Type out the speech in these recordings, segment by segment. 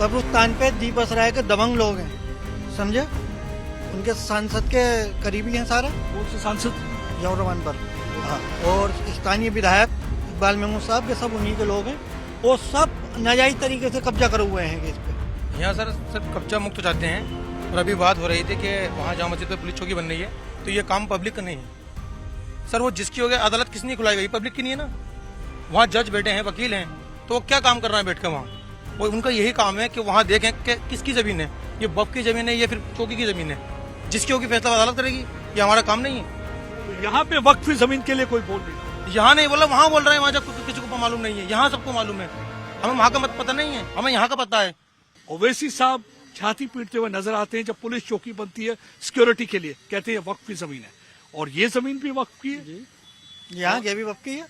कब्रिस्तान पे दीपक राय के दबंग लोग हैं, समझे। उनके सांसद के करीबी हैं सारे। कौन से सांसद? जौहरवान पर, हाँ। और स्थानीय विधायक इकबाल महमूद साहब के सब उन्हीं के लोग हैं। वो सब नाजायज तरीके से कब्जा करे हुए हैं इस पे। यहाँ सर सब कब्जा मुक्त चाहते हैं। और अभी बात हो रही थी कि वहाँ जामा मस्जिद पे पुलिस चौकी बन रही है, तो ये काम पब्लिक का नहीं है सर। वो जिसकी हो गया, अदालत किसने खुलाई गई? पब्लिक की नहीं है ना। वहाँ जज बैठे हैं, वकील हैं, तो वो क्या काम कर रहे हैं बैठ कर वहाँ? वो उनका यही काम है कि वहाँ देखें कि किसकी जमीन है, ये वक्फ की जमीन है या फिर चौकी की जमीन है। जिसकी होगी फैसला अदालत करेगी, ये हमारा काम नहीं है। तो यहाँ पे वक्फ जमीन के लिए कोई बोल नहीं रहा। यहाँ नहीं बोला, वहाँ बोल रहे हैं। वहाँ जब किसी को मालूम नहीं है, यहाँ सबको मालूम है। हमें वहाँ का पता नहीं है, हमें यहाँ का पता है। ओवैसी साहब छाती पीटते हुए नजर आते हैं जब पुलिस चौकी बनती है सिक्योरिटी के लिए, कहते हैं वक्फ की जमीन है। और ये जमीन भी वक्फ की है। यहाँ ये भी वक्फ की है।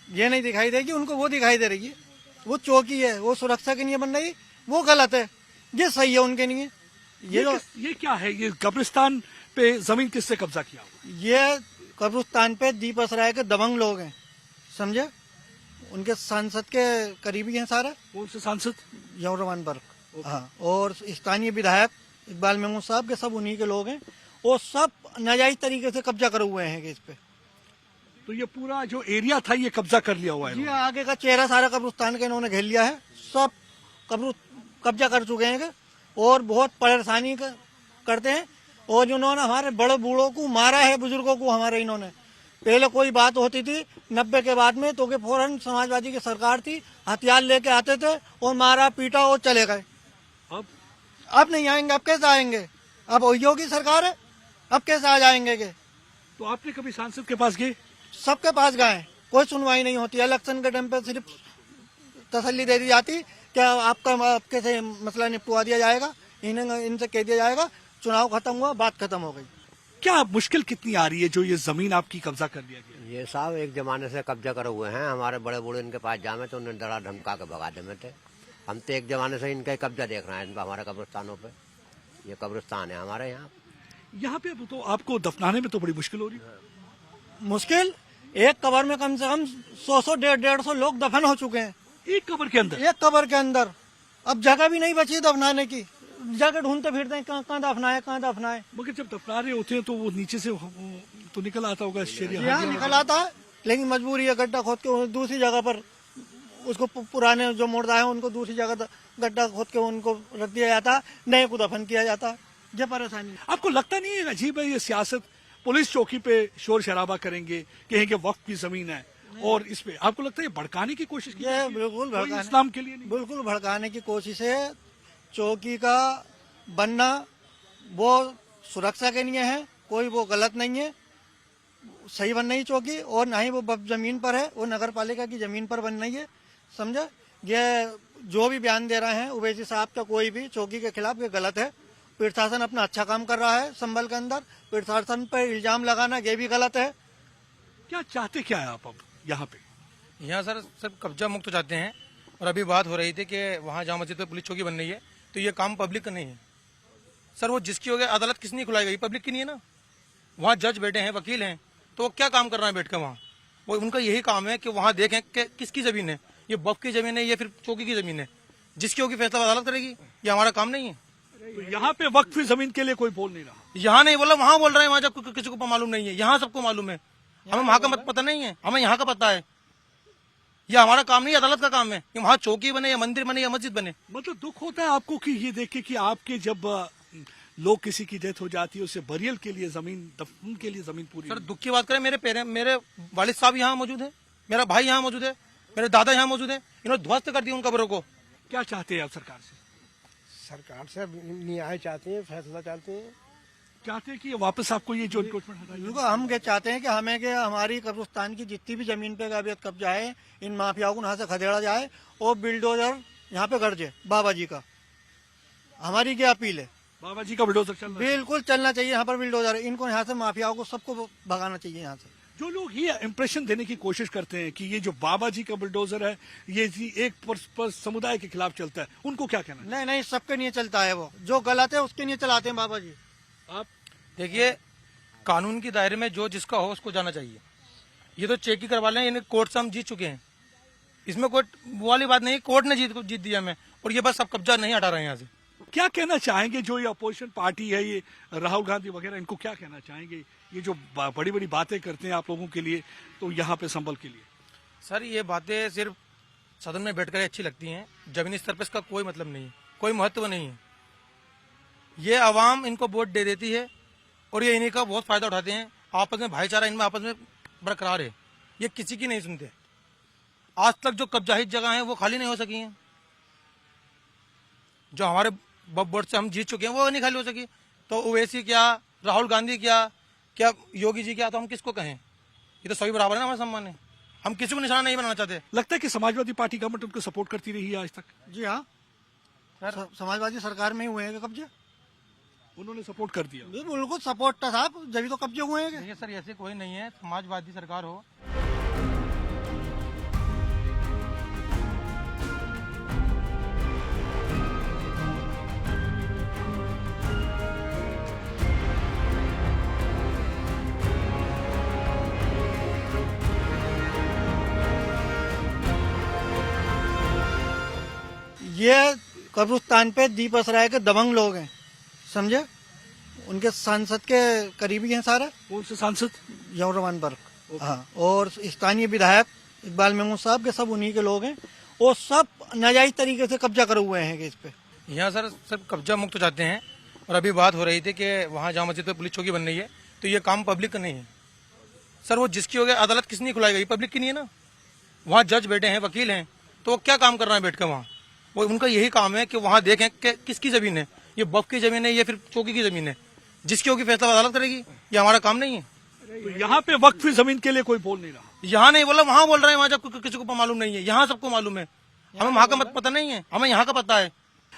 ये नहीं दिखाई देगी उनको, वो दिखाई दे रही है। वो चौकी है, वो सुरक्षा के लिए बन रही, वो गलत है। ये सही है उनके लिए। ये क्या है? ये कब्रिस्तान पे जमीन किससे कब्जा किया हुआ? ये कब्रिस्तान पे दीपक राय के दबंग लोग हैं, समझे। उनके सांसद के करीबी हैं सारे। कौन से सांसद? जौहरवान पर, हाँ। और स्थानीय विधायक इकबाल महमूद साहब के सब उन्हीं के लोग हैं। वो सब नाजायज तरीके से कब्जा करे हुए हैं इस पे। तो ये पूरा जो एरिया था ये कब्जा कर लिया हुआ है। ये आगे का चेहरा सारा कब्रिस्तान के इन्होंने घेर लिया है। सब कब्जा कर चुके हैं और बहुत परेशानी करते हैं। और जिन्होंने हमारे बड़े बूढ़ों को मारा है, बुजुर्गों को हमारे, इन्होंने पहले कोई बात होती थी 90 के बाद में, तो कि फौरन समाजवादी की सरकार थी, हथियार लेके आते थे और मारा पीटा और चले गए। अब नहीं आएंगे। अब कैसे आएंगे? अब योगी सरकार है, अब कैसे आ जाएंगे? तो आपने कभी सांसद के पास गए? सबके पास गए, कोई सुनवाई नहीं होती। इलेक्शन के टाइम पे सिर्फ तसल्ली दे दी जाती कि आपके से मसला निपटवा दिया जाएगा, इनसे कह दिया जाएगा, चुनाव खत्म हुआ, बात खत्म हो गई। क्या मुश्किल कितनी आ रही है जो ये जमीन आपकी कब्जा कर लिया गया? ये साहब एक जमाने से कब्जा करे हुए हैं। हमारे बड़े बूढ़े इनके पास जामे तो उन्हें डरा धमका के भगा दे में थे। हम तो एक जमाने से इनका कब्जा देख रहे हैं इनका हमारे कब्रिस्तानों पे। ये कब्रिस्तान है हमारे यहाँ पे। तो आपको दफनाने में तो बड़ी मुश्किल हो रही है। मुश्किल? एक कब्र में कम से कम 100-150 लोग दफन हो चुके हैं। एक कब्र के अंदर? एक कब्र के अंदर। अब जगह भी नहीं बची दफनाने की। जगह ढूंढते फिरते हैं, कहाँ दफनाए, कहाँ दफनाए। मगर जब दफना रहे होते हैं तो वो नीचे से तो निकल आता होगा यहाँ निकल आता है, लेकिन मजबूरी है गड्ढा खोद के दूसरी जगह पर उसको, पुराने जो मुर्दा है उनको दूसरी जगह गड्ढा खोद के उनको रख दिया जाता, नए को दफन किया जाता। ये परेशानी। आपको लगता नहीं है अजीब है ये सियासत? पुलिस चौकी पे शोर शराबा करेंगे, कहेंगे वक्फ की जमीन है, और इस पे आपको लगता है भड़काने की कोशिश की? ये बिल्कुल भड़काने, इस्लाम के लिए नहीं, बिल्कुल भड़काने की कोशिश है। चौकी का बनना वो सुरक्षा के लिए है, कोई वो गलत नहीं है, सही बन रही चौकी। और ना ही वो जमीन पर है, वो नगर पालिका की जमीन पर बन रही है, समझे। ये जो भी बयान दे रहे हैं ओवैसी साहब का कोई भी चौकी के खिलाफ, ये गलत है। प्रशासन अपना अच्छा काम कर रहा है संभल के अंदर, प्रशासन पर इल्जाम लगाना ये भी गलत है। क्या चाहते क्या है आप अब यहाँ पे? यहाँ सर सब कब्जा मुक्त चाहते हैं। और अभी बात हो रही थी कि वहाँ जामा मस्जिद पे पुलिस चौकी बन रही है, तो ये काम पब्लिक का नहीं है सर। वो जिसकी हो गया, अदालत किसने खुलाई गई? पब्लिक की नहीं है ना। वहाँ जज बैठे हैं, वकील हैं, तो वो क्या काम कर रहे हैं बैठ कर वहाँ? वो उनका यही काम है कि वहाँ देखें कि किसकी जमीन है, ये वक्फ की जमीन है या फिर चौकी की जमीन है। जिसकी होगी फैसला अदालत करेगी, ये हमारा काम नहीं है। तो यहाँ पे वक्फ जमीन के लिए कोई बोल नहीं रहा। यहाँ नहीं बोला, वहाँ बोल रहे हैं। वहाँ जब किसी को मालूम नहीं है, यहाँ सबको मालूम है। हमें वहाँ का पता नहीं है, हमें यहाँ का पता है। ये हमारा काम नहीं, अदालत का काम है कि वहाँ चौकी बने या मंदिर बने या मस्जिद बने। मतलब दुख होता है आपको कि ये देख के कि आपके जब लोग किसी की डेथ हो जाती है उससे बरियल के लिए जमीन, दफन के लिए जमीन पूरी। सर दुख की बात करें, मेरे वालिद साहब यहाँ मौजूद है, मेरा भाई यहाँ मौजूद है, मेरे दादा यहाँ मौजूद है। इन्होंने ध्वस्त कर दिया उन कब्रों को। क्या चाहते हैं आप सरकार से? सरकार से न्याय चाहते हैं, फैसला चाहते हैं। चाहते हैं कि वापस आपको ये जो एनक्रोचमेंट हटाया बिल्कुल, हम क्या चाहते हैं कि हमें कि हमारी कब्रिस्तान की जितनी भी जमीन पे अवैध कब्जा है, इन माफियाओं को यहाँ से खदेड़ा जाए और बिल्डोजर यहाँ पे गरजे। बाबा जी का हमारी क्या अपील है? बाबा जी का बुलडोजर चलना बिल्कुल चलना चाहिए। यहाँ पर बिल्डोजर, इनको यहाँ से, माफियाओं को सबको भगाना चाहिए यहाँ से। जो लोग ये इम्प्रेशन देने की कोशिश करते हैं कि ये जो बाबा जी का बुलडोजर है ये एक पर समुदाय के खिलाफ चलता है, उनको क्या कहना है? नहीं नहीं, सबके लिए चलता है। वो जो गलत है उसके लिए चलाते हैं बाबा जी। आप देखिए, कानून के दायरे में जो जिसका हो उसको जाना चाहिए। ये तो चेक ही करवा लें, इन्हें कोर्ट से हम जीत चुके हैं, इसमें कोर्ट वो वाली बात नहीं। कोर्ट ने जीत दिया हमें, और ये बस अब कब्जा नहीं हटा रहे हैं यहाँ से। क्या कहना चाहेंगे जो ये अपोजिशन पार्टी है, ये राहुल गांधी वगैरह, इनको क्या कहना चाहेंगे? ये जो बड़ी बड़ी बातें करते हैं आप लोगों के लिए, तो यहाँ पे संभल के लिए सर ये बातें सिर्फ सदन में बैठकर अच्छी लगती हैं, जमीनी स्तर पर इसका कोई मतलब नहीं है, कोई महत्व नहीं है। ये आवाम इनको वोट दे देती है और ये इन्हीं का बहुत फायदा उठाते हैं। आपस में भाईचारा इनमें आपस में बरकरार है, ये किसी की नहीं सुनते। आज तक जो कब्जाहित जगह है वो खाली नहीं हो सकी हैं, जो हमारे वोट से हम जीत चुके हैं वो नहीं खाली हो सकी। तो ओवैसी क्या, राहुल गांधी क्या योगी जी क्या, तो हम किसको कहें? ये तो सभी बराबर है ना, हमारा सम्मान है। हम किसी को निशाना नहीं बनाना चाहते। लगता है कि समाजवादी पार्टी गवर्नमेंट उनको सपोर्ट करती रही है आज तक? जी हाँ, समाजवादी सरकार में ही हुए हैं कब्जे, उन्होंने सपोर्ट कर दिया। बिल्कुल सपोर्ट था साहब, जब तो कब्जे हुए हैं। देखिए सर ऐसे कोई नहीं है, समाजवादी सरकार हो। ये कब्रिस्तान पे दीप असराय के दबंग लोग हैं, समझे? उनके सांसद के करीबी हैं सारे। कौन से सांसद? जौहरमान बर्क, हाँ, और स्थानीय विधायक इकबाल महमूद साहब के, सब उन्हीं के लोग हैं। वो सब नाजायज तरीके से कब्जा करे हुए हैं इस पे। यहाँ सर सब कब्जा मुक्त चाहते हैं। और अभी बात हो रही थी कि वहाँ जामा मस्जिद पे पुलिस चौकी बन रही है, तो ये काम पब्लिक का नहीं है सर। वो जिसकी हो गया, अदालत किसने खुलाएगा? ये पब्लिक की नहीं है ना। वहाँ जज बैठे हैं, वकील हैं, तो वो क्या काम कर रहे हैं बैठ कर वहाँ? वो उनका यही काम है कि वहाँ देखें कि किसकी जमीन है, ये वक्फ की जमीन है या फिर चौकी की जमीन है। जिसकी होगी फैसला अदालत करेगी, ये हमारा काम नहीं है। तो यहाँ पे वक्फ जमीन के लिए कोई बोल नहीं रहा। यहाँ नहीं बोला, वहाँ बोल रहे हैं। वहाँ जब किसी को मालूम नहीं है, यहाँ सबको मालूम है। हमें वहाँ का मत पता नहीं है, हमें यहाँ का पता है।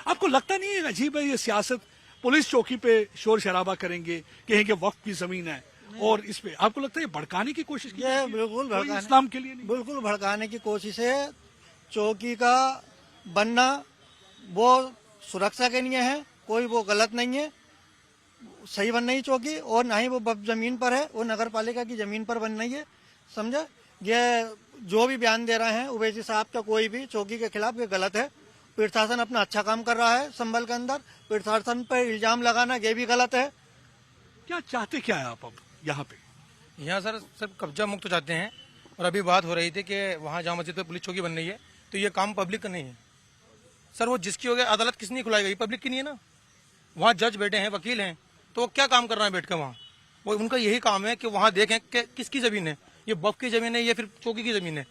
आपको लगता नहीं है अजीब है ये सियासत? पुलिस चौकी पे शोर शराबा करेंगे, कहेंगे वक्फ की जमीन है, और इस पे आपको लगता है ये भड़काने की कोशिश की ये जाती है? बिल्कुल कोई भड़काने, इस्लाम के लिए नहीं। बिल्कुल भड़काने की कोशिश है। चौकी का बनना वो सुरक्षा के लिए है, कोई वो गलत नहीं है, सही बन रही चौकी। और ना ही वो जमीन पर है, वो नगर पालिका की जमीन पर बन रही है, समझा? ये जो भी बयान दे रहे हैं ओवैसी साहब का, कोई भी चौकी के खिलाफ, ये गलत है। प्रशासन अपना अच्छा काम कर रहा है संभल के अंदर, प्रशासन पर इल्जाम लगाना ये भी गलत है। क्या चाहते क्या है आप अब यहाँ पे? यहाँ सर सब कब्जा मुक्त चाहते हैं। और अभी बात हो रही थी कि वहाँ जामा मस्जिद पे पुलिस चौकी बन रही है, तो ये काम पब्लिक का नहीं है सर। वो जिसकी हो गया, अदालत किसने खुलाएगा? ये पब्लिक की नहीं है ना। वहाँ जज बैठे हैं, वकील हैं, तो वो क्या काम कर रहे हैं बैठ कर वहाँ? वो उनका यही काम है कि वहाँ देखें कि किसकी जमीन है, ये वक्फ की जमीन है या फिर चौकी की जमीन है।